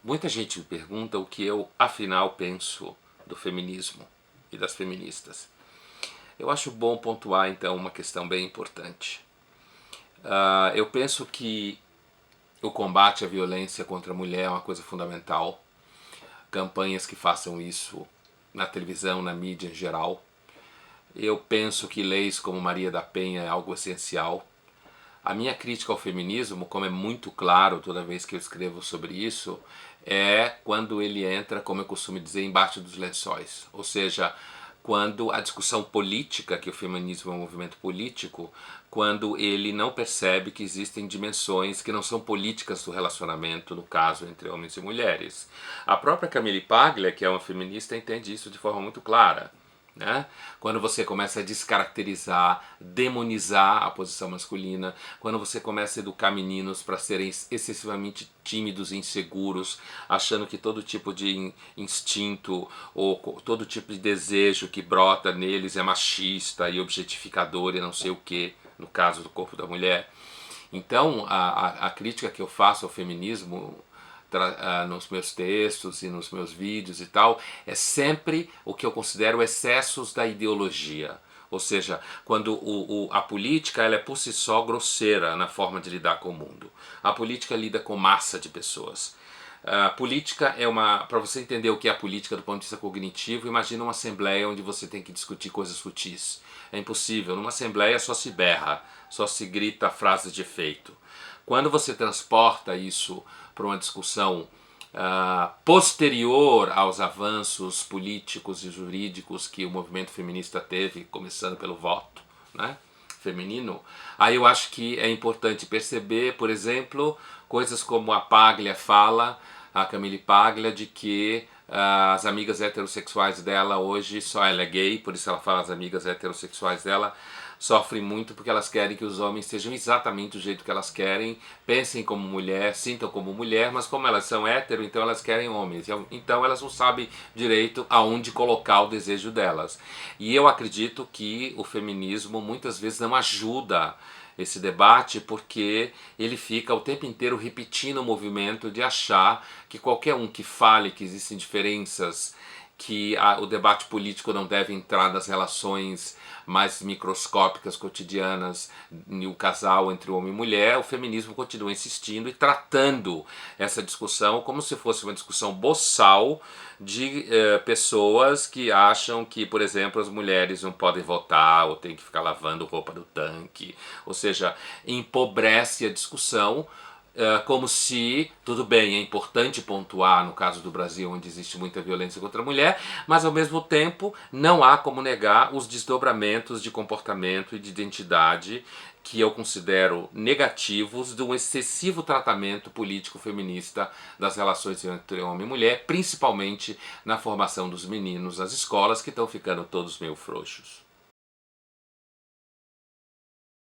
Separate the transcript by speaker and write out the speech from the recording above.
Speaker 1: Muita gente me pergunta o que eu, afinal, penso do feminismo e das feministas. Eu acho bom pontuar, então, uma questão bem importante. Eu penso que o combate à violência contra a mulher é uma coisa fundamental. Campanhas que façam isso na televisão, na mídia em geral. Eu penso que leis como Maria da Penha é algo essencial. A minha crítica ao feminismo, como é muito claro toda vez que eu escrevo sobre isso, é quando ele entra, como eu costumo dizer, embaixo dos lençóis. Ou seja, quando a discussão política, que o feminismo é um movimento político, quando ele não percebe que existem dimensões que não são políticas do relacionamento, no caso entre homens e mulheres. A própria Camille Paglia, que é uma feminista, entende isso de forma muito clara. Né? Quando você começa a descaracterizar, demonizar a posição masculina, quando você começa a educar meninos para serem excessivamente tímidos e inseguros, achando que todo tipo de instinto ou todo tipo de desejo que brota neles é machista e objetificador e não sei o que, no caso do corpo da mulher. Então, a crítica que eu faço ao feminismo nos meus textos e nos meus vídeos e tal, é sempre o que eu considero excessos da ideologia. Ou seja, quando a política ela é por si só grosseira na forma de lidar com o mundo. A política lida com massa de pessoas. A política é para você entender o que é a política do ponto de vista cognitivo, imagina uma assembleia onde você tem que discutir coisas sutis. É impossível, numa assembleia só se berra, só se grita frases de efeito. Quando você transporta isso para uma discussão posterior aos avanços políticos e jurídicos que o movimento feminista teve, começando pelo voto, né, feminino, aí eu acho que é importante perceber, por exemplo, coisas como a Paglia fala, a Camille Paglia, de que as amigas heterossexuais dela hoje, só ela é gay, por isso ela fala as amigas heterossexuais dela, sofrem muito porque elas querem que os homens sejam exatamente do jeito que elas querem, pensem como mulher, sintam como mulher, mas como elas são hétero, então elas querem homens. Então elas não sabem direito aonde colocar o desejo delas. E eu acredito que o feminismo muitas vezes não ajuda esse debate porque ele fica o tempo inteiro repetindo o movimento de achar que qualquer um que fale que existem diferenças, que o debate político não deve entrar nas relações mais microscópicas, cotidianas, no casal entre homem e mulher, o feminismo continua insistindo e tratando essa discussão como se fosse uma discussão boçal de pessoas que acham que, por exemplo, as mulheres não podem votar ou têm que ficar lavando roupa do tanque, ou seja, empobrece a discussão. Como se, tudo bem, é importante pontuar no caso do Brasil onde existe muita violência contra a mulher, mas ao mesmo tempo não há como negar os desdobramentos de comportamento e de identidade que eu considero negativos de um excessivo tratamento político feminista das relações entre homem e mulher, principalmente na formação dos meninos nas escolas, que estão ficando todos meio frouxos.